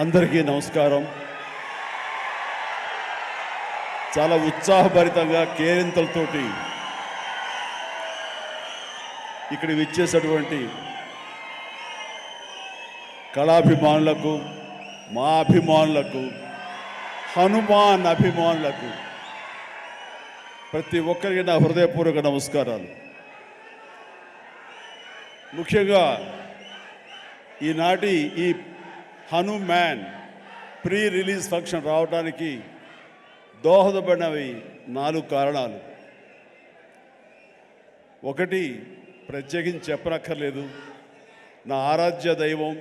అందరికీ నమస్కారం. చాలా ఉత్సాహభరితంగా కేరింతలతోటి ఇక్కడ విచ్చేసినటువంటి కళాభిమానులకు, మా అభిమానులకు, హనుమాన్ అభిమానులకు ప్రతి ఒక్కరికి నా హృదయపూర్వక నమస్కారాలు. ముఖ్యంగా ఈనాటి ఈ హనుమాన్ ప్రీ రిలీజ్ ఫంక్షన్ రావడానికి దోహదపడినవి 4 కారణాలు. ఒకటి, ప్రత్యేకించి చెప్పనక్కర్లేదు, నా ఆరాధ్య దైవం.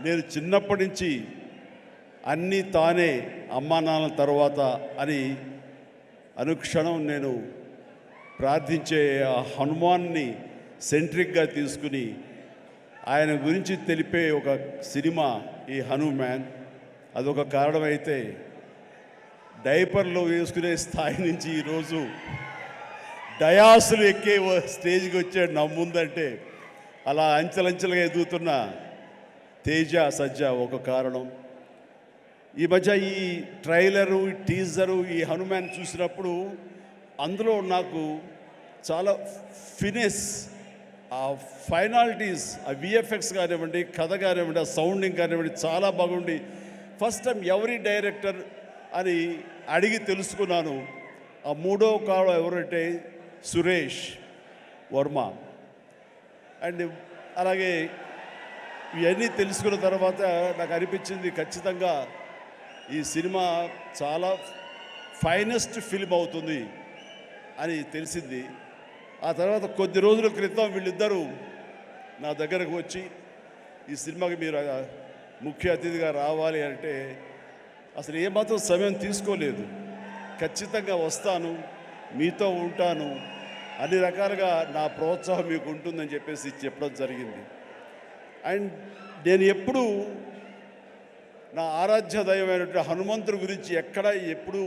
నేను చిన్నప్పటి నుంచి అన్నీ తానే అమ్మా నాన్నల తర్వాత అని అనుక్షణం నేను ప్రార్థించే ఆ హనుమాన్ని సెంట్రిక్గా తీసుకుని ఆయన గురించి తెలిపే ఒక సినిమా ఈ హనుమాన్. అదొక కారణమైతే, డైపర్లో వేసుకునే స్థాయి నుంచి ఈరోజు డయాసులు ఎక్కే స్టేజ్కి వచ్చాడు నా ముందంటే, అలా అంచెలంచెలుగా ఎదుగుతున్న తేజ సజ్జ ఒక కారణం. ఈ మధ్య ఈ ట్రైలరు, ఈ టీజరు, ఈ హనుమాన్ చూసినప్పుడు అందులో నాకు చాలా ఫినెస్, ఆ ఫైనాలిటీస్, ఆ విఎఫ్ఎక్స్ కానివ్వండి, కథ కానివ్వండి, ఆ సౌండింగ్ కానివ్వండి చాలా బాగుండి ఫస్ట్ టైం ఎవరి డైరెక్టర్ అని అడిగి తెలుసుకున్నాను. ఆ 3వ కారణం ఎవరంటే సురేష్ వర్మ. అండ్ అలాగే ఇవన్నీ తెలుసుకున్న తర్వాత నాకు అనిపించింది ఖచ్చితంగా ఈ సినిమా చాలా ఫైనెస్ట్ ఫిల్మ్ అవుతుంది అని తెలిసింది. ఆ తర్వాత కొద్ది రోజుల క్రితం వీళ్ళిద్దరూ నా దగ్గరకు వచ్చి ఈ సినిమాకి మీరు ముఖ్య అతిథిగా రావాలి అంటే అసలు ఏమాత్రం సమయం తీసుకోలేదు. ఖచ్చితంగా వస్తాను, మీతో ఉంటాను, అన్ని రకాలుగా నా ప్రోత్సాహం మీకు ఉంటుందని చెప్పేసి చెప్పడం జరిగింది. అండ్ నేను ఎప్పుడూ నా ఆరాధ్య దైవమైనటువంటి హనుమంతుడి గురించి ఎప్పుడు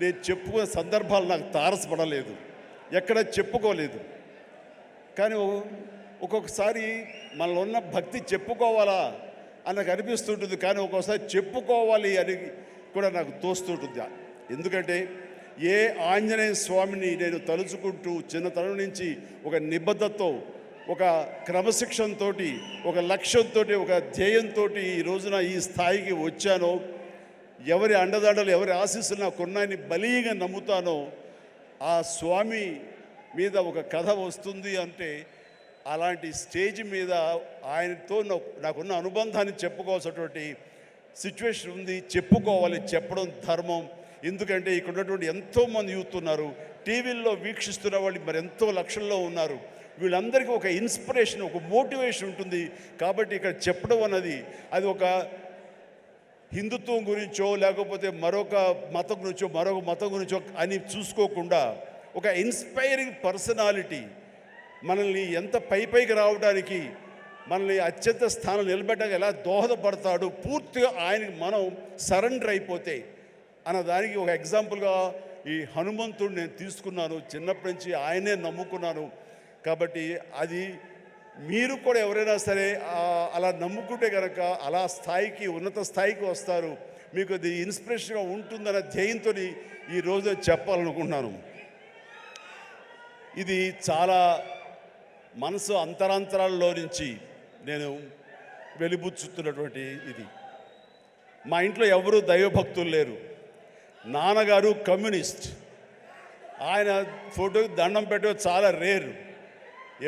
నేను చెప్పుకునే సందర్భాలు నాకు తారసపడలేదు, ఎక్కడ చెప్పుకోలేదు. కానీ ఒక్కొక్కసారి మనలో ఉన్న భక్తి చెప్పుకోవాలా అని నాకు అనిపిస్తుంటుంది, కానీ ఒక్కొక్కసారి చెప్పుకోవాలి అని కూడా నాకు తోస్తుంటుంది. ఎందుకంటే ఏ ఆంజనేయ స్వామిని నేను తలుచుకుంటూ చిన్నతనం నుంచి ఒక నిబద్ధతతో, ఒక క్రమశిక్షణతో, ఒక లక్ష్యంతో, ఒక ధ్యేయంతో ఈ రోజున ఈ స్థాయికి వచ్చానో, ఎవరి అండదండలు, ఎవరి ఆశీస్సులు నాకున్నాయని బలీగా నమ్ముతానో, ఆ స్వామి మీద ఒక కథ వస్తుంది అంటే అలాంటి స్టేజ్ మీద ఆయనతో నాకున్న అనుబంధాన్ని చెప్పుకోవాల్సినటువంటి సిచ్యువేషన్ ఉంది. చెప్పుకోవాలి, చెప్పడం ధర్మం. ఎందుకంటే ఇక్కడ ఉన్నటువంటి ఎంతోమంది యూత్ ఉన్నారు, టీవీల్లో వీక్షిస్తున్న వాళ్ళు మరి ఎంతో లక్షల్లో ఉన్నారు. వీళ్ళందరికీ ఒక ఇన్స్పిరేషన్, ఒక మోటివేషన్ ఉంటుంది. కాబట్టి ఇక్కడ చెప్పడం అన్నది అది ఒక హిందుత్వం గురించో లేకపోతే మరొక మతం గురించో అని చూసుకోకుండా ఒక ఇన్స్పైరింగ్ పర్సనాలిటీ మనల్ని ఎంత పైకి రావడానికి, మనల్ని అత్యంత స్థానం నిలబెట్టడానికి ఎలా దోహదపడతాడు, పూర్తిగా ఆయనకి మనం సరెండర్ అయిపోతే అన్న దానికి ఒక ఎగ్జాంపుల్గా ఈ హనుమంతుడు నేను తీసుకున్నాను. చిన్నప్పటి నుంచి ఆయనే నమ్ముకున్నాను. కాబట్టి అది మీరు కూడా ఎవరైనా సరే అలా నమ్ముకుంటే కనుక అలా స్థాయికి, ఉన్నత స్థాయికి వస్తారు. మీకు అది ఇన్స్పిరేషన్గా ఉంటుందన్న ధ్యేయంతో ఈ రోజు చెప్పాలనుకుంటున్నాను. ఇది చాలా మనసు అంతరాంతరాల్లో నుంచి నేను వెలిబుచ్చుతున్నటువంటి ఇది. మా ఇంట్లో ఎవరూ దైవభక్తులు లేరు. నాన్నగారు కమ్యూనిస్ట్, ఆయన ఫోటోకి దండం పెట్టడం చాలా రేరు.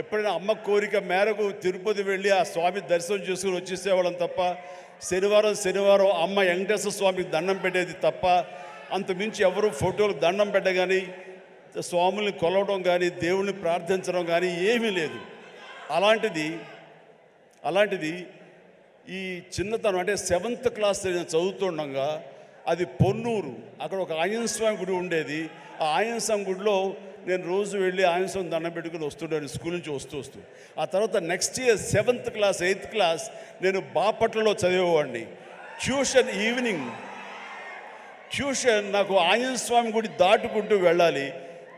ఎప్పుడైనా అమ్మ కోరిక మేరకు తిరుపతి వెళ్ళి ఆ స్వామి దర్శనం చేసుకుని వచ్చేసేవాళ్ళం తప్ప, శనివారం అమ్మ వెంకటేశ్వర స్వామికి దండం పెట్టేది తప్ప, అంతమించి ఎవరు ఫోటోలకు దండం పెట్ట కానీ, స్వాముల్ని కొలవడం కానీ, దేవుణ్ణి ప్రార్థించడం కానీ ఏమీ లేదు. అలాంటిది ఈ చిన్నతనం అంటే 7th క్లాస్ నేను చదువుతుండగా, అది పొన్నూరు, అక్కడ ఒక ఆంజనేయ స్వామి గుడి ఉండేది. ఆ ఆంజనేయ స్వామి గుడిలో నేను రోజు వెళ్ళి ఆంజనేయ స్వామి దండం పెట్టుకుని వస్తుంటాను స్కూల్ నుంచి వస్తూ. ఆ తర్వాత next year 7th class 8th class నేను బాపట్లలో చదివేవాడిని. ట్యూషన్ నాకు ఆంజనేయ స్వామి గుడి దాటుకుంటూ వెళ్ళాలి.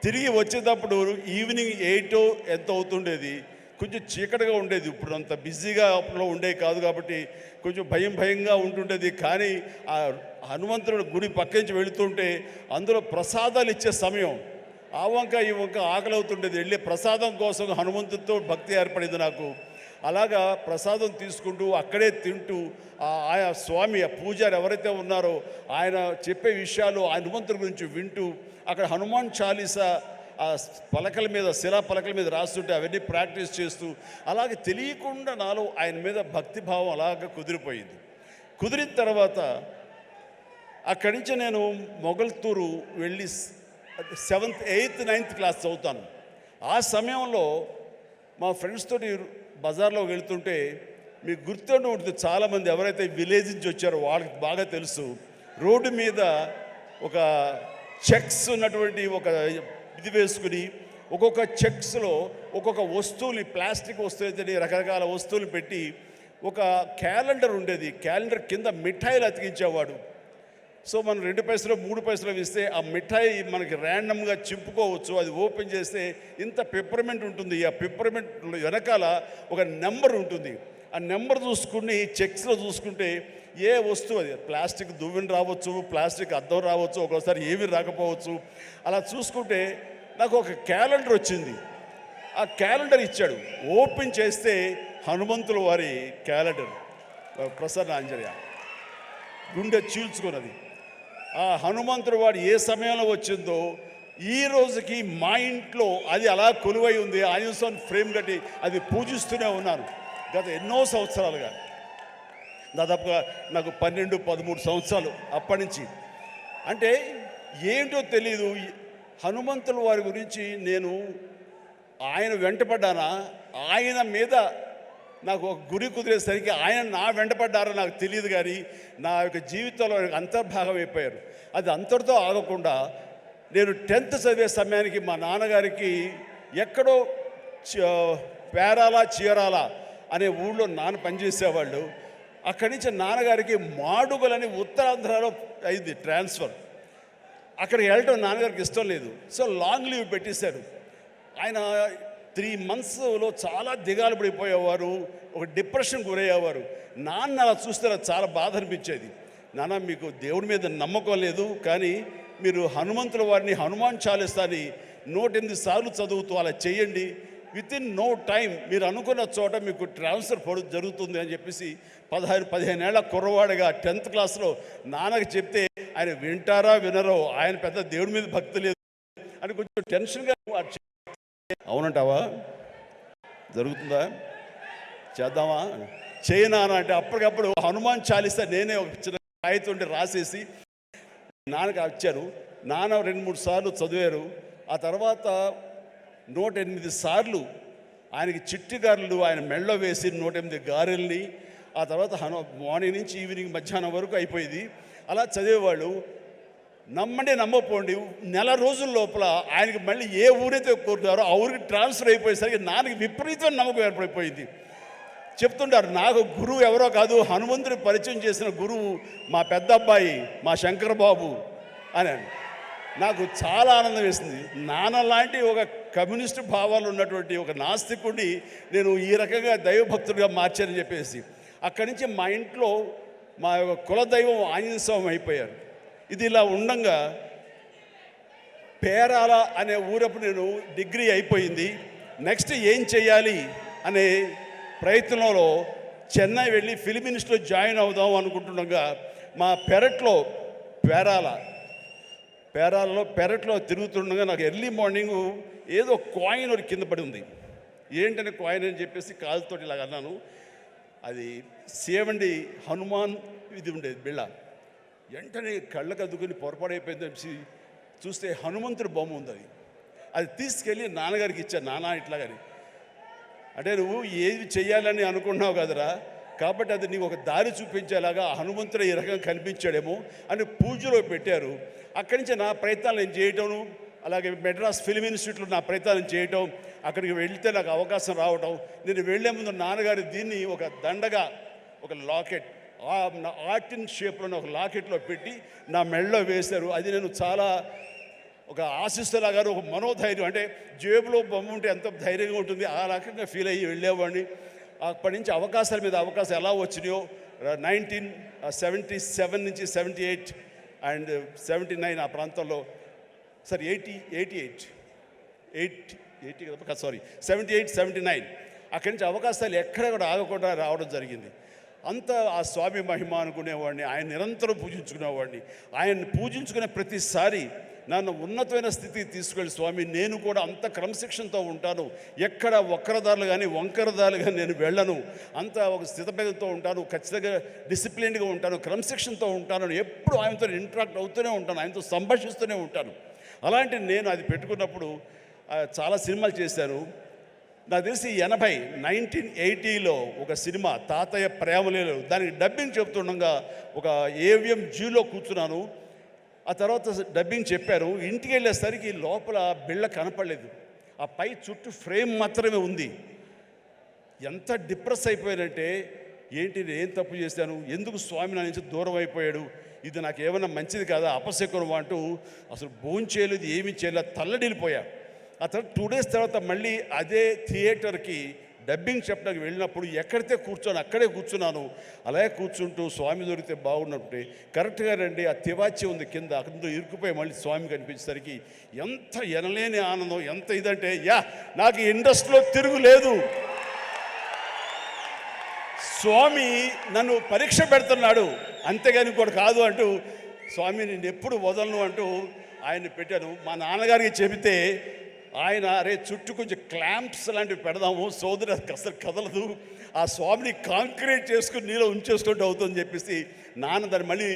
తిరిగి వచ్చేటప్పుడు ఈవినింగ్ 8 ఎంత అవుతుండేది. కొంచెం చీకటిగా ఉండేది. ఇప్పుడు అంత బిజీగా అప్పుడు ఉండేవి కాదు కాబట్టి కొంచెం భయంగా ఉంటుండేది. కానీ ఆ హనుమంతుడి గుడి పక్క నుంచి వెళుతుంటే అందులో ప్రసాదాలు ఇచ్చే సమయం, ఆ వంక ఈ వంక ఆకలి అవుతుండేది. వెళ్ళి ప్రసాదం కోసం హనుమంతుడితో భక్తి ఏర్పడింది నాకు. అలాగా ప్రసాదం తీసుకుంటూ అక్కడే తింటూ ఆయా స్వామి ఆ పూజారి ఎవరైతే ఉన్నారో ఆయన చెప్పే విషయాలు ఆ హనుమంతుడి గురించి వింటూ అక్కడ హనుమాన్ చాలీసా ఆ పలకల మీద శిలా పలకల మీద రాస్తుంటే అవన్నీ ప్రాక్టీస్ చేస్తూ అలాగే తెలియకుండా నాలో ఆయన మీద భక్తిభావం అలాగ కుదిరిపోయింది. కుదిరిన తర్వాత అక్కడి నుంచి నేను మొగల్తూరు వెళ్ళి 7th 8th 9th క్లాస్ చదువుతాను. ఆ సమయంలో మా ఫ్రెండ్స్ తోటి బజార్లో వెళ్తుంటే మీకు గుర్తుండి ఉంటుంది, చాలామంది ఎవరైతే విలేజ్ నుంచి వచ్చారో వాళ్ళకి బాగా తెలుసు, రోడ్డు మీద ఒక చెక్స్ ఉన్నటువంటి ఒక ఇది వేసుకుని ఒక్కొక్క చెక్స్లో ఒక్కొక్క వస్తువుని ప్లాస్టిక్ వస్తువులు రకరకాల వస్తువులు పెట్టి ఒక క్యాలెండర్ ఉండేది. క్యాలెండర్ కింద మిఠాయిలు అతికించేవాడు. సో మనం 2 పైసలు 3 పైసలు ఇస్తే ఆ మిఠాయి మనకి ర్యాండమ్గా చింపుకోవచ్చు. అది ఓపెన్ చేస్తే ఇంత పెప్పర్మెంట్ ఉంటుంది. ఆ పెప్పర్మెంట్ వెనకాల ఒక నెంబర్ ఉంటుంది. ఆ నెంబర్ చూసుకుని చెక్స్లో చూసుకుంటే ఏ వస్తువు, అది ప్లాస్టిక్ దువ్వెన రావచ్చు, ప్లాస్టిక్ అద్దం రావచ్చు, ఒక్కోసారి ఏమీ రాకపోవచ్చు. అలా చూసుకుంటే నాకు ఒక క్యాలెండర్ వచ్చింది. ఆ క్యాలెండర్ ఇచ్చాడు. ఓపెన్ చేస్తే హనుమంతుల వారి క్యాలెండర్, ప్రసన్న ఆంజనేయ, గుండె చీల్చుకున్నది. ఆ హనుమంతుడు వాడు ఏ సమయంలో వచ్చిందో ఈ రోజుకి మా ఇంట్లో అది అలా కొలువై ఉంది. ఆంజనేయ ఫ్రేమ్ కట్టి అది పూజిస్తూనే ఉన్నాను గత ఎన్నో సంవత్సరాలుగా. దాదాపుగా నాకు 12-13 సంవత్సరాలు అప్పటి నుంచి. అంటే ఏంటో తెలీదు, హనుమంతుల వారి గురించి నేను ఆయన వెంటపడ్డానా, ఆయన మీద నాకు ఒక గురి కుదిరేసరికి ఆయన నా వెంటపడ్డారో నాకు తెలియదు. కానీ నా యొక్క జీవితంలో అంతర్భాగం అయిపోయారు. అది అంతటితో ఆగకుండా నేను 10th చదివే సమయానికి మా నాన్నగారికి ఎక్కడో పేరాల చీరాల అనే ఊళ్ళో నాన్న పనిచేసేవాళ్ళు. అక్కడి నుంచి నాన్నగారికి మాడుగులని ఉత్తరాంధ్రలో అయింది ట్రాన్స్ఫర్. అక్కడికి వెళ్ళటం నాన్నగారికి ఇష్టం లేదు. సో లాంగ్ లీవ్ పెట్టేశారు. ఆయన 3 monthsలో చాలా దిగాలు పడిపోయేవారు, ఒక డిప్రెషన్ గురయ్యేవారు. నాన్న అలా చూస్తే నాకు చాలా బాధ అనిపించేది. నాన్న, మీకు దేవుడి మీద నమ్మకం లేదు, కానీ మీరు హనుమంతుల వారిని హనుమాన్ చాలీసాని 108 సార్లు చదువుతూ అలా చేయండి. వితిన్ నో టైం మీరు అనుకున్న చోట మీకు ట్రాన్స్ఫర్ జరుగుతుంది అని చెప్పేసి 15 ఏళ్ల కుర్రవాడిగా 10th క్లాస్లో నాన్నకి చెప్తే ఆయన వింటారా వినరో, ఆయన పెద్ద దేవుడి మీద భక్తి లేదు అని కొంచెం టెన్షన్గా. అవునంటావా? జరుగుతుందా? చేద్దామా? చేయనా అంటే అప్పటికప్పుడు హనుమాన్ చాలీసా నేనే ఒక చిన్న కాగితం రాసేసి నాన్నకి వచ్చాను. నాన్న 2-3 సార్లు చదివారు. ఆ తర్వాత 108 సార్లు ఆయనకి చిట్టి గారెలు ఆయన మెళ్ళో వేసి 108 గారెల్ని, ఆ తర్వాత మార్నింగ్ నుంచి ఈవినింగ్ మధ్యాహ్నం వరకు అయిపోయింది. అలా చదివేవాళ్ళు. నమ్మండి నమ్మపోండి, నెల రోజుల లోపల ఆయనకి మళ్ళీ ఏ ఊరైతే కోరుతారో ఆ ఊరికి ట్రాన్స్ఫర్ అయిపోయేసరికి నాన్నకి విపరీతమైన నమ్మకం ఏర్పడిపోయింది. చెప్తుంటారు, నాకు గురువు ఎవరో కాదు, హనుమంతుడి పరిచయం చేసిన గురువు మా పెద్ద అబ్బాయి మా శంకర్ బాబు అని. నాకు చాలా ఆనందం వేసింది. నాన్న లాంటి ఒక కమ్యూనిస్టు భావాలు ఉన్నటువంటి ఒక నాస్తికుడిని నేను ఈ రకంగా దైవభక్తుడిగా మార్చానని చెప్పేసి అక్కడి నుంచి మా ఇంట్లో మా యొక్క కులదైవం ఆంజనేయ స్వామి అయిపోయారు. ఇది ఇలా ఉండంగా పేరాల అనే ఊరప్పుడు నేను డిగ్రీ అయిపోయింది. నెక్స్ట్ ఏం చేయాలి అనే ప్రయత్నంలో చెన్నై వెళ్ళి ఫిల్మ్ ఇన్స్టిట్యూట్లో జాయిన్ అవుదాం అనుకుంటుండగా మా పెరట్లో తిరుగుతుండగా నాకు ఎర్లీ మార్నింగ్ ఏదో కాయిన్ ఒకటి కింద పడి ఉంది. ఏంటనే కాయిన్ అని చెప్పేసి కాలుతోటి ఇలాగ అన్నాను. అది సేవండి హనుమాన్ ఇది ఉండేది బిళ్ళ. వెంటనే కళ్ళకు అద్దుకుని పొరపాడైపోయింది చెప్పి చూస్తే హనుమంతుడి బొమ్మ ఉంది. అది తీసుకెళ్ళి నాన్నగారికి ఇచ్చాను. నాన్న ఇట్లాగని, అంటే నువ్వు ఏది చెయ్యాలని అనుకున్నావు కదరా, కాబట్టి అది నీకు ఒక దారి చూపించేలాగా హనుమంతుడు ఈ రకంగా కనిపించాడేమో అని పూజలో పెట్టారు. అక్కడి నుంచి నా ప్రయత్నాలు నేను చేయటం, అలాగే మెడ్రాస్ ఫిల్మ్ ఇన్స్టిట్యూట్లో నా ప్రయత్నాలు చేయటం, అక్కడికి వెళ్తే నాకు అవకాశం రావటం. నేను వెళ్లే ముందు నాన్నగారు దీన్ని ఒక దండగా, ఒక లాకెట్, ఆర్టిన్ షేప్లో ఒక లాకెట్లో పెట్టి నా మెడలో వేశారు. అది నేను చాలా ఒక ఆశిస్తులాగా ఒక మనోధైర్యం, అంటే జేబులో బొమ్మ ఉంటే ఎంత ధైర్యంగా ఉంటుంది ఆ రకంగా ఫీల్ అయ్యి వెళ్ళేవాడిని. అప్పటి నుంచి అవకాశాల మీద అవకాశం ఎలా వచ్చినాయో 1977 నుంచి 78 అండ్ 79 ఆ ప్రాంతంలో, సారీ 78 79 అక్కడి నుంచి అవకాశాలు ఎక్కడ కూడా ఆగకుండా రావడం జరిగింది. అంత ఆ స్వామి మహిమ అనుకునేవాడిని, ఆయన నిరంతరం పూజించుకునేవాడిని. ఆయన్ని పూజించుకునే ప్రతిసారి నన్ను ఉన్నతమైన స్థితికి తీసుకెళ్ళి స్వామి నేను కూడా అంత క్రమశిక్షణతో ఉంటాను, ఎక్కడ వక్రదారులు కానీ వంకరదారులు కానీ నేను వెళ్ళను, అంత ఒక స్థితభేదంతో ఉంటాను, ఖచ్చితంగా డిసిప్లిన్గా ఉంటాను, క్రమశిక్షణతో ఉంటాను, ఎప్పుడు ఆయనతో ఇంటరాక్ట్ అవుతూనే ఉంటాను, ఆయనతో సంభాషిస్తూనే ఉంటాను. అలాంటి నేను అది పెట్టుకున్నప్పుడు చాలా సినిమాలు చేశాను. నాకు తెలిసి 1980లో ఒక సినిమా తాతయ్య ప్రేమలేలు, దానికి డబ్బింగ్ చెప్తుండగా ఒక ఏవిఎం జీలో కూర్చున్నాను. ఆ తర్వాత డబ్బింగ్ చెప్పారు. ఇంటికి వెళ్ళేసరికి లోపల బిళ్ళ కనపడలేదు, ఆ పై చుట్టూ ఫ్రేమ్ మాత్రమే ఉంది. ఎంత డిప్రెస్ అయిపోయానంటే, ఏంటి నేను ఏం తప్పు చేశాను, ఎందుకు స్వామి నా నుంచి దూరం అయిపోయాడు, ఇది నాకు ఏమైనా మంచిది కాదా, అపశకునం అంటూ అసలు భోంచేయలేదు, ఏమీ చేయలేదు, తల్లడిల్లిపోయా. ఆ తర్వాత 2 days తర్వాత మళ్ళీ అదే థియేటర్కి డబ్బింగ్ చెప్పడానికి వెళ్ళినప్పుడు ఎక్కడితే కూర్చొని అక్కడే కూర్చున్నాను. అలాగే కూర్చుంటూ స్వామి దొరికితే బాగున్నట్టే కరెక్ట్గా రండి, ఆ తివాచి ఉంది కింద, అక్కడ ఇరుక్కుపోయి మళ్ళీ స్వామి కనిపించేసరికి ఎంత ఎనలేని ఆనందం, ఎంత ఇదంటే నాకు ఇండస్ట్రీలో తిరుగులేదు, స్వామి నన్ను పరీక్ష పెడుతున్నాడు, అంతేగాని ఇంకోటి కాదు అంటూ స్వామి నేను ఎప్పుడు వదలను అంటూ ఆయన్ని పెట్టాను. మా నాన్నగారికి చెబితే ఆయన అరే చుట్టూ కొంచెం క్లాంప్స్ లాంటివి పెడదాము, సోదరు అసలు కదలదు, ఆ స్వామిని కాంక్రీట్ చేసుకుని నీలో ఉంచేసుకుంటూ అవుతుందని చెప్పేసి నాన్న దాన్ని మళ్ళీ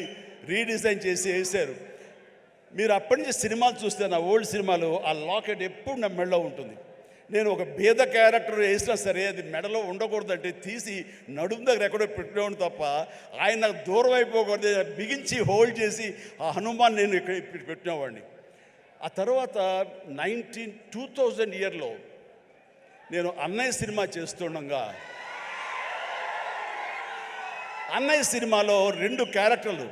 రీడిజైన్ చేసి వేశారు. మీరు అప్పటి నుంచి సినిమాలు చూస్తే, నా ఓల్డ్ సినిమాలు, ఆ లాకెట్ ఎప్పుడు నా మెడలో ఉంటుంది. నేను ఒక భేద క్యారెక్టర్ వేసినా సరే అది మెడలో ఉండకూడదంటే తీసి నడుము దగ్గర ఎక్కడో పెట్టినవాడు తప్ప ఆయన నాకు దూరం అయిపోకూడదు, బిగించి హోల్డ్ చేసి ఆ హనుమాన్ నేను ఇక్కడ పెట్టినవాడిని. ఆ తర్వాత 2000 ఇయర్లో నేను అన్నయ్య సినిమా చేస్తుండగా, అన్నయ్య సినిమాలో 2 క్యారెక్టర్లు,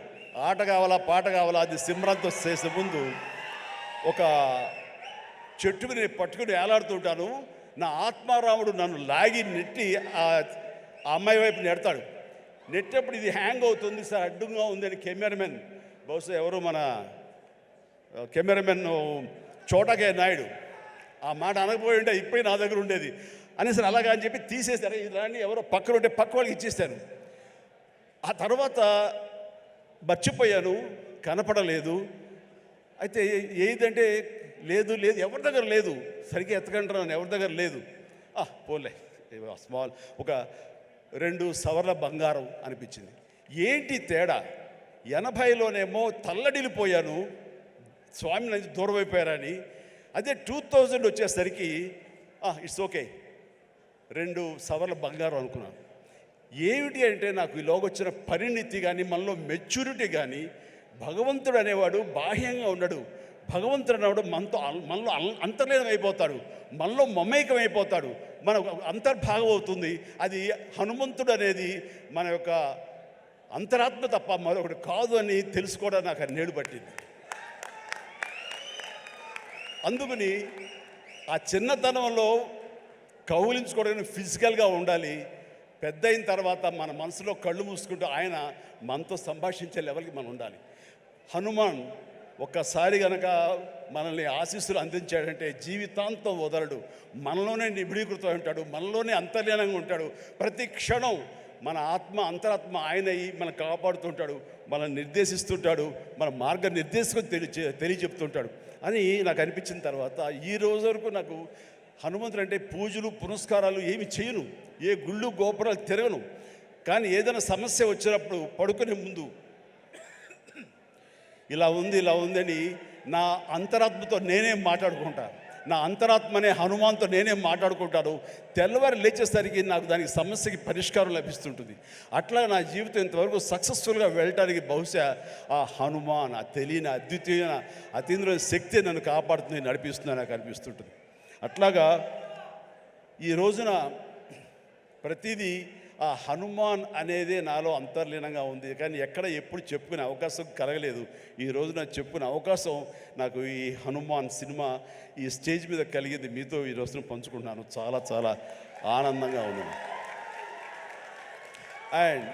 ఆట కావాలా పాట కావాలా, అది సిమ్రాన్తో చేసే ముందు ఒక చెట్టుకు నేను పట్టుకుని వేలాడుతుంటాను. నా ఆత్మారాముడు నన్ను లాగి నెట్టి ఆ అమ్మాయి వైపు నెడతాడు. నెట్టేప్పుడు ఇది హ్యాంగ్ అవుతుంది సార్, అడ్డుగా ఉందని కెమెరామెన్, బహుశా ఎవరు మన కెమెరామెన్ చోటకే నాయుడు ఆ మాట అనకపోయి ఉంటే ఇప్పుడే నా దగ్గర ఉండేది అనేసి అలాగా అని చెప్పి తీసేశారు. ఇలాంటి ఎవరో పక్కన ఉంటే పక్క వాళ్ళకి ఇచ్చేస్తాను. ఆ తర్వాత మర్చిపోయాను, కనపడలేదు. అయితే ఏదంటే లేదు ఎవరి దగ్గర లేదు, సరిగ్గా ఎత్తకంటున్నాను, ఎవరి దగ్గర లేదు. పోలే స్మాల్ ఒక 2 సవర్ల బంగారం అనిపించింది. ఏంటి తేడా, 80లోనేమో తల్లడిల్లిపోయాను, స్వామి నుంచి దూరం అయిపోయారని. అదే 2000 వచ్చేసరికి ఇట్స్ ఓకే, 2 సవర్ల బంగారం అనుకున్నాను. ఏమిటి అంటే నాకు ఈలోగా వచ్చిన పరిణితి కానీ మనలో మెచ్యూరిటీ కానీ, భగవంతుడు అనేవాడు బాహ్యంగా ఉండడు, భగవంతుడు అనేవాడు మనలో అంతర్లీనం అయిపోతాడు, మనలో మమేకం అయిపోతాడు, మన అంతర్భాగం అవుతుంది. అది హనుమంతుడు అనేది మన యొక్క అంతరాత్మ తప్ప మరొకటి కాదు అని తెలుసుకోవడం నాకు అన్నేళ్ళు పట్టింది. అందుకని ఆ చిన్నతనంలో కౌలించుకోవడానికి ఫిజికల్గా ఉండాలి, పెద్ద అయిన తర్వాత మన మనసులో కళ్ళు మూసుకుంటూ ఆయన మనతో సంభాషించే లెవెల్కి మనం ఉండాలి. హనుమాన్ ఒక్కసారి కనుక మనల్ని ఆశీస్సులు అందించాడంటే జీవితాంతం వదలడు, మనలోనే నిబిడీకృతం ఉంటాడు, మనలోనే అంతర్లీనంగా ఉంటాడు. ప్రతి క్షణం మన అంతరాత్మ ఆయన మనం కాపాడుతుంటాడు, మనం నిర్దేశిస్తుంటాడు, మన మార్గ నిర్దేశం తెలియజెప్తుంటాడు అని నాకు అనిపించిన తర్వాత ఈ రోజు వరకు నాకు హనుమంతుడు అంటే పూజలు పునస్కారాలు ఏమి చేయను, ఏ గుళ్ళు గోపురాలు తిరగను. కానీ ఏదైనా సమస్య వచ్చినప్పుడు పడుకునే ముందు ఇలా ఉంది అని నా అంతరాత్మతో నేనే మాట్లాడుకుంటాను, నా అంతరాత్మనే హనుమాన్తో నేనే మాట్లాడుకుంటాను. తెల్లవారు లేచేసరికి నాకు దానికి సమస్యకి పరిష్కారం లభిస్తుంటుంది. అట్లా నా జీవితం ఇంతవరకు సక్సెస్ఫుల్గా వెళ్ళటానికి బహుశా ఆ హనుమాన్, ఆ తెలియని అద్వితీయమైన అతీంద్రమైన శక్తి నన్ను కాపాడుతుంది, నడిపిస్తుంది నాకు అనిపిస్తుంటుంది. అట్లాగా ఈ రోజున ప్రతిదీ ఆ హనుమాన్ అనేది నాలో అంతర్లీనంగా ఉంది, కానీ ఎక్కడ ఎప్పుడు చెప్పుకునే అవకాశం కలగలేదు. ఈ రోజు నాకు చెప్పుకునే అవకాశం నాకు ఈ హనుమాన్ సినిమా ఈ స్టేజ్ మీద కలిగింది. మీతో ఈ రోజున పంచుకుంటున్నాను. చాలా చాలా ఆనందంగా ఉంది. అండ్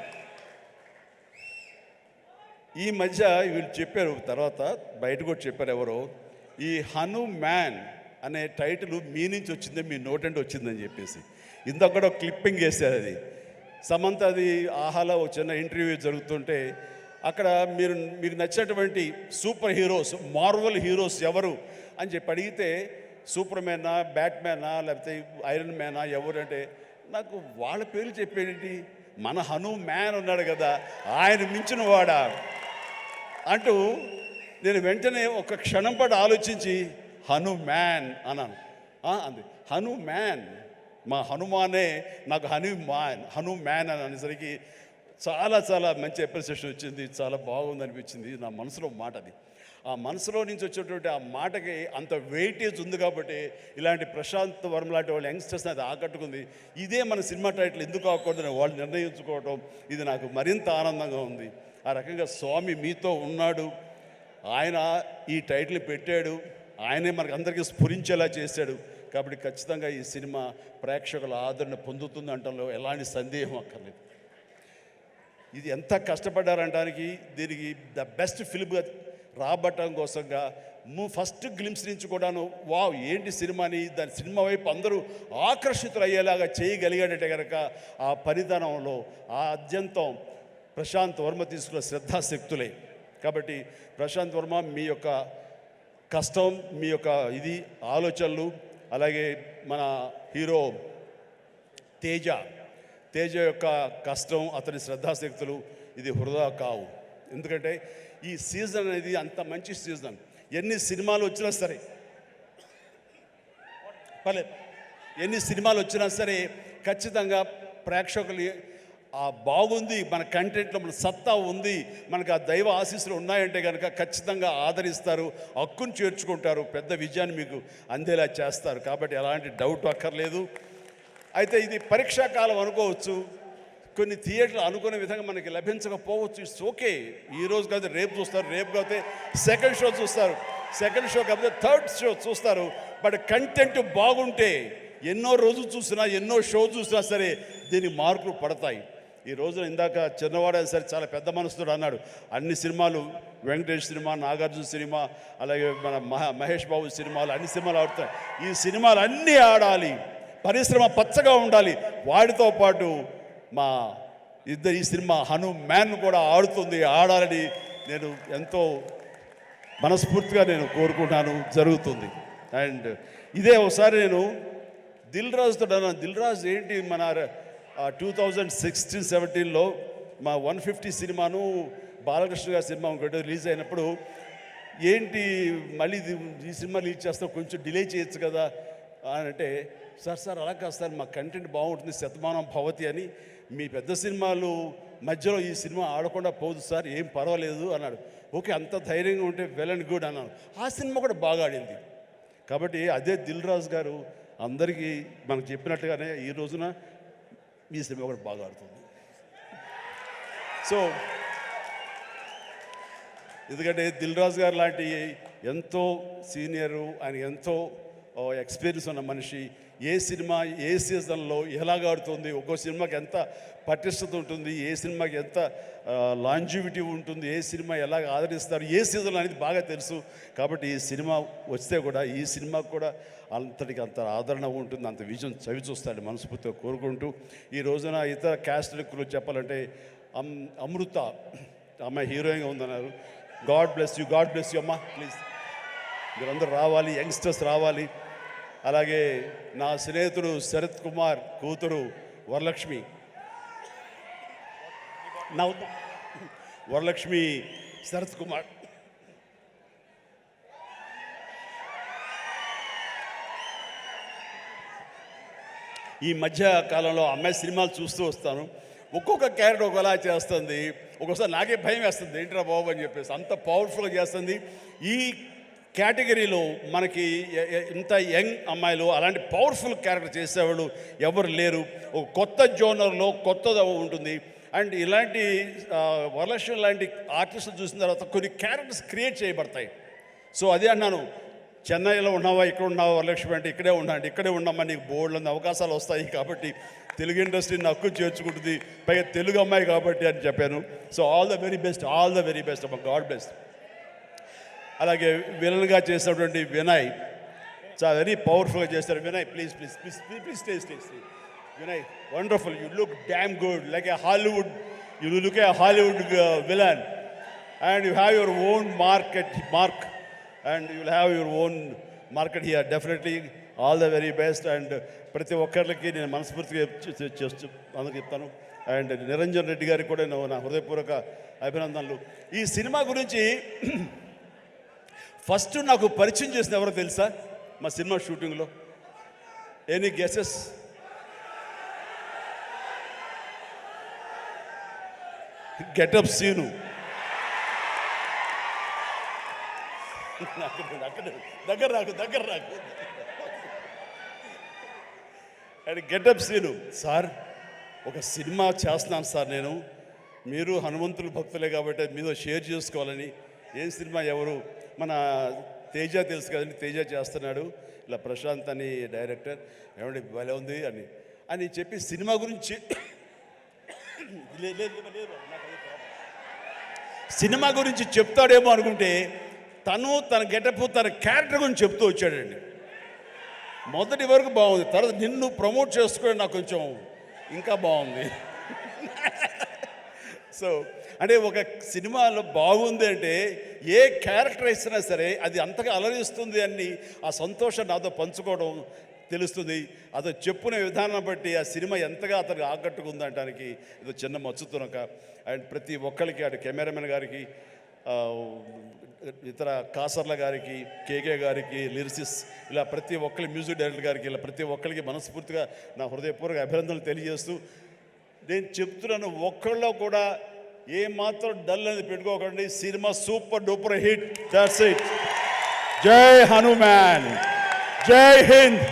ఈ మధ్య వీళ్ళు చెప్పారు, తర్వాత బయట కూడా చెప్పారు ఎవరో, ఈ హనుమాన్ అనే టైటిల్ మీ నుంచి వచ్చిందే, మీ నోటంటే వచ్చిందని చెప్పేసి ఇందాక కూడా క్లిప్పింగ్ వేశారు. అది సమంత, అది ఆహాలో ఒక చిన్న ఇంటర్వ్యూ జరుగుతుంటే అక్కడ మీకు నచ్చినటువంటి సూపర్ హీరోస్, మార్వల్ హీరోస్ ఎవరు అని చెప్పి అడిగితే సూపర్ మ్యానా, బ్యాట్మ్యానా, లేకపోతే ఐరన్ మ్యానా ఎవరు అంటే నాకు వాళ్ళ పేర్లు చెప్పేటి, మన హనుమాన్ ఉన్నాడు కదా, ఆయన మించిన వాడా అంటూ నేను వెంటనే ఒక క్షణం పాటు ఆలోచించి హనుమాన్ అన్నాను. అంది హనుమాన్, మా హనుమానే నాకు హనుమాన్ అని అనేసరికి చాలా చాలా మంచి అప్రిసియేషన్ వచ్చింది. చాలా బాగుంది అనిపించింది. నా మనసులో మాట అది. ఆ మనసులో నుంచి వచ్చేటువంటి ఆ మాటకి అంత వెయిటేజ్ ఉంది కాబట్టి ఇలాంటి ప్రశాంత్ వర్మ లాంటి వాళ్ళు యంగ్స్టర్స్ని అది ఆకట్టుకుంది. ఇదే మన సినిమా టైటిల్ ఎందుకు అవ్వకూడదని వాళ్ళు నిర్ణయించుకోవటం ఇది నాకు మరింత ఆనందంగా ఉంది. ఆ రకంగా స్వామి మీతో ఉన్నాడు, ఆయన ఈ టైటిల్ పెట్టాడు, ఆయనే మనకు అందరికీ స్ఫురించేలా చేశాడు. కాబట్టి ఖచ్చితంగా ఈ సినిమా ప్రేక్షకుల ఆదరణ పొందుతుంది అనటంలో ఎలాంటి సందేహం అక్కర్లేదు. ఇది ఎంత కష్టపడ్డారనడానికి, దీనికి ద బెస్ట్ ఫిల్మ్గా రాబట్టడం కోసంగా ఫస్ట్ గ్లిమ్స్ నుంచి కూడాను వావ్ ఏంటి సినిమాని, దాని సినిమా వైపు అందరూ ఆకర్షితులు అయ్యేలాగా చేయగలిగాడంటే కనుక ఆ పరిధానంలో ఆ అత్యంతం ప్రశాంత్ వర్మ తీసుకున్న శ్రద్ధాశక్తులే. కాబట్టి ప్రశాంత్ వర్మ మీ యొక్క కష్టం, మీ యొక్క ఇది ఆలోచనలు, అలాగే మన హీరో తేజ యొక్క కష్టం, అతని శ్రద్ధాశక్తులు ఇది వృధా కావు. ఎందుకంటే ఈ సీజన్ అనేది అంత మంచి సీజన్. ఎన్ని సినిమాలు వచ్చినా సరే ఎన్ని సినిమాలు వచ్చినా సరే ఖచ్చితంగా ప్రేక్షకులు బాగుంది, మన కంటెంట్లో మన సత్తా ఉంది, మనకు ఆ దైవ ఆశీస్సులు ఉన్నాయంటే కనుక ఖచ్చితంగా ఆదరిస్తారు, హక్కును చేర్చుకుంటారు, పెద్ద విజయాన్ని మీకు అందేలా చేస్తారు. కాబట్టి ఎలాంటి డౌట్ అక్కర్లేదు. అయితే ఇది పరీక్షాకాలం అనుకోవచ్చు, కొన్ని థియేటర్లు అనుకునే విధంగా మనకి లభించకపోవచ్చు. It's okay. ఈరోజు కాదు రేపు చూస్తారు, రేపు కాకపోతే సెకండ్ షో చూస్తారు, సెకండ్ షో కాకపోతే థర్డ్ షో చూస్తారు. బట్ కంటెంట్ బాగుంటే ఎన్నో రోజులు చూసినా, ఎన్నో షో చూసినా సరే దీనికి మార్కులు పడతాయి. ఈ రోజున ఇందాక చిన్నవాడే సరే చాలా పెద్ద మనసుతో అన్నాడు, అన్ని సినిమాలు వెంకటేష్ సినిమా, నాగార్జున సినిమా, అలాగే మన మహేష్ బాబు సినిమాలు, అన్ని సినిమాలు ఆడుతాయి. ఈ సినిమాలు అన్నీ ఆడాలి, పరిశ్రమ పచ్చగా ఉండాలి. వాటితో పాటు మా ఈ సినిమా హనుమాన్ కూడా ఆడాలని నేను ఎంతో మనస్ఫూర్తిగా నేను కోరుకుంటాను, జరుగుతుంది. అండ్ ఇదే ఒకసారి నేను దిల్ రాజుతో అన్నాను, దిల్ రాజు ఏంటి మన 2016-17లో మా 150 సినిమాను బాలకృష్ణ గారి సినిమా ఒకటి రిలీజ్ అయినప్పుడు ఏంటి మళ్ళీ ఈ సినిమా రిలీజ్ చేస్తాం, కొంచెం డిలే చేయొచ్చు కదా అని అంటే, సార్ అలా కాదు సార్, మా కంటెంట్ బాగుంటుంది, శతమానం భవతి అని, మీ పెద్ద సినిమాలు మధ్యలో ఈ సినిమా ఆడకుండా పోదు సార్, ఏం పర్వాలేదు అన్నాడు. ఓకే, అంత ధైర్యంగా ఉంటే వెల్ అండ్ గుడ్ అన్నాను. ఆ సినిమా కూడా బాగా ఆడింది. కాబట్టి అదే దిల్ రాజు గారు అందరికీ మనకు చెప్పినట్టుగానే ఈ రోజున ఈ సినిమా కూడా బాగా ఆడుతుంది. సో ఎందుకంటే దిల్ రాజు గారు లాంటి ఎంతో సీనియరు, ఆయన ఎంతో ఎక్స్పీరియన్స్ ఉన్న మనిషి, ఏ సినిమా ఏ సీజన్లో ఎలాగ ఆడుతుంది, ఒక్కో సినిమాకి ఎంత పటిష్టత ఉంటుంది, ఏ సినిమాకి ఎంత లాంజివిటీ ఉంటుంది, ఏ సినిమా ఎలాగ ఆదరిస్తారు, ఏ సీజన్ అనేది బాగా తెలుసు. కాబట్టి ఈ సినిమా వస్తే కూడా ఈ సినిమాకు కూడా అంతటికి అంత ఆదరణ ఉంటుంది, అంత విజయం చవి చూస్తాడు మనస్ఫూర్తిగా కోరుకుంటూ, ఈ రోజున ఇతర క్యాస్ట్ గురించి చెప్పాలంటే అమృత అమ్మాయి హీరోయిన్గా ఉందన్నారు. గాడ్ బ్లెస్ యూ అమ్మా, ప్లీజ్ మీరందరూ రావాలి, యంగ్స్టర్స్ రావాలి. అలాగే నా స్నేహితుడు శరత్ కుమార్ కూతురు వరలక్ష్మి శరత్ కుమార్ ఈ మధ్య కాలంలో అమ్మాయి సినిమాలు చూస్తూ వస్తాను. ఒక్కొక్క క్యారెక్టర్ ఒకలా చేస్తుంది. ఒక్కోసారి నాకే భయం వేస్తుంది, ఏంట్రా బాబు అని చెప్పేసి, అంత పవర్ఫుల్గా చేస్తుంది. ఈ కేటగిరీలో మనకి ఇంత యంగ్ అమ్మాయిలు అలాంటి పవర్ఫుల్ క్యారెక్టర్ చేసేవాళ్ళు ఎవరు లేరు. ఒక కొత్త జోనర్లో కొత్తగా ఉంటుంది. అండ్ ఇలాంటి వరలక్ష్మి లాంటి ఆర్టిస్టులు చూసిన తర్వాత కొన్ని క్యారెక్టర్స్ క్రియేట్ చేయబడతాయి. సో అదే అన్నాను, చెన్నైలో ఉన్నావా, ఇక్కడ ఉన్నావా వరలక్ష్మి అంటే ఇక్కడే ఉన్నాండి, ఇక్కడే ఉన్నామా, నీకు బోల్డ్ అవకాశాలు వస్తాయి కాబట్టి తెలుగు ఇండస్ట్రీని హక్కు చేర్చుకుంటుంది, పైగా తెలుగు అమ్మాయి కాబట్టి అని చెప్పాను. So all the very best అమ్మ, గాడ్ బ్లెస్. అలాగే విలన్గా చేసినటువంటి వినయ్ చాలా వెరీ పవర్ఫుల్గా చేస్తారు. Vinay please please please please stay stay stay. Vinay, wonderful. You look damn good, like a Hollywood. You look a Hollywood villain, and you have your own mark, and you will have your own market here. Definitely, all the very best. And ప్రతి ఒక్కరికి నేను మనస్ఫూర్తిగా అందరికి చెప్తాను. And Niranjan Reddy గారికి కూడా నా హృదయపూర్వక అభినందనలు. ఈ సినిమా గురించి ఫస్ట్ నాకు పరిచయం చేసిన ఎవరో తెలుసా? మా సినిమా షూటింగ్లో ఎనీ గెసెస్? గెటప్ సీను. దగ్గర రాకు. అండ్ గెటప్ సీను, సార్ ఒక సినిమా చేస్తున్నాను సార్ నేను, మీరు హనుమంతుల భక్తులే కాబట్టి మీతో షేర్ చేసుకోవాలని. ఏం సినిమా, ఎవరు? మన తేజ తెలుసు కదండి, తేజ చేస్తున్నాడు, ఇలా ప్రశాంత్ అని డైరెక్టర్, ఏమండి భలే ఉంది అని చెప్పి సినిమా గురించి సినిమా గురించి చెప్తాడేమో అనుకుంటే తన గెటప్ తన క్యారెక్టర్ గురించి చెప్తూ వచ్చాడండి. మొదటి వరకు బాగుంది, తర్వాత నిన్ను ప్రమోట్ చేసుకోవడం నాకు కొంచెం ఇంకా బాగుంది. సో అంటే ఒక సినిమాలో బాగుంది అంటే ఏ క్యారెక్టర్ ఇచ్చినా సరే అది అంతగా అలరిస్తుంది అని ఆ సంతోషం నాతో పంచుకోవడం తెలుస్తుంది. అదో చెప్పునే విధానం బట్టి ఆ సినిమా ఎంతగా అతనికి ఆకట్టుకుందనడానికి ఇది చిన్న మచ్చుతునక. అండ్ ప్రతి ఒక్కరికి, అటు కెమెరామెన్ గారికి, ఇతర కాసర్ల గారికి, కేకే గారికి, లిరిసిస్, ఇలా ప్రతి ఒక్కరి మ్యూజిక్ డైరెక్టర్ గారికి, ఇలా ప్రతి ఒక్కరికి మనస్ఫూర్తిగా నా హృదయపూర్వక అభినందనలు తెలియజేస్తూ నేను చెప్తున్నాను, ఒక్కళ్ళలో కూడా ఏమాత్రం డల్ అనేది పెట్టుకోకండి. Cinema super duper hit. That's it. జై హనుమాన్, జై హింద్.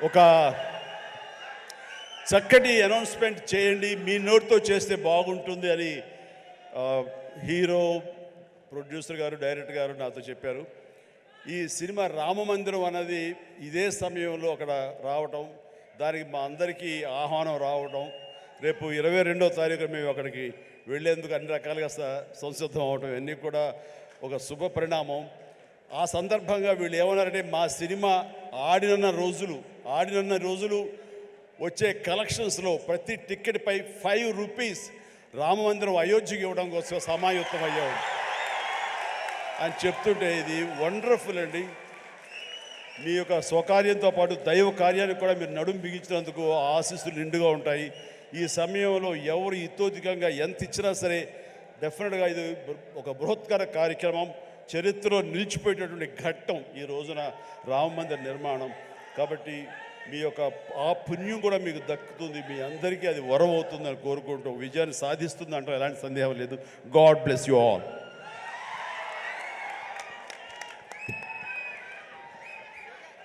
ఒక చక్కటి అనౌన్స్మెంట్ చేయండి, మీ నోటితో చేస్తే బాగుంటుంది అని హీరో, ప్రొడ్యూసర్ గారు, డైరెక్టర్ గారు నాతో చెప్పారు. ఈ సినిమా రామమందిరం అన్నది ఇదే సమయంలో అక్కడ రావటం, దానికి మా అందరికీ ఆహ్వానం రావటం, రేపు 22వ తారీఖు మేము అక్కడికి వెళ్ళేందుకు అన్ని రకాలుగా సంసిద్ధం అవటం, ఇవన్నీ కూడా ఒక శుభ పరిణామం. ఆ సందర్భంగా వీళ్ళు ఏమన్నారంటే, మా సినిమా ఆడినన్న రోజులు వచ్చే కలెక్షన్స్లో ప్రతి టికెట్ పై 5 రూపీస్ రామమందిరం అయోధ్యకి ఇవ్వడం కోసం సమాయుత్తం అయ్యాం అని చెప్తుంటే ఇది వండర్ఫుల్ అండి. మీ యొక్క స్వకార్యంతో పాటు దైవ కార్యానికి కూడా మీరు నడుము బిగించినందుకు ఆశీస్సులు నిండుగా ఉంటాయి. ఈ సమయంలో ఎవరు ఇతోధికంగా ఎంత ఇచ్చినా సరే డెఫినెట్గా ఇది ఒక బృహత్కర కార్యక్రమం, చరిత్రలో నిలిచిపోయేటటువంటి ఘట్టం ఈ రోజున రామమందిర నిర్మాణం. కాబట్టి మీ యొక్క ఆ పుణ్యం కూడా మీకు దక్కుతుంది, మీ అందరికీ అది వరం అవుతుందని కోరుకుంటూ విజయాన్ని సాధిస్తుంది అంటే ఎలాంటి సందేహం లేదు. God bless you all.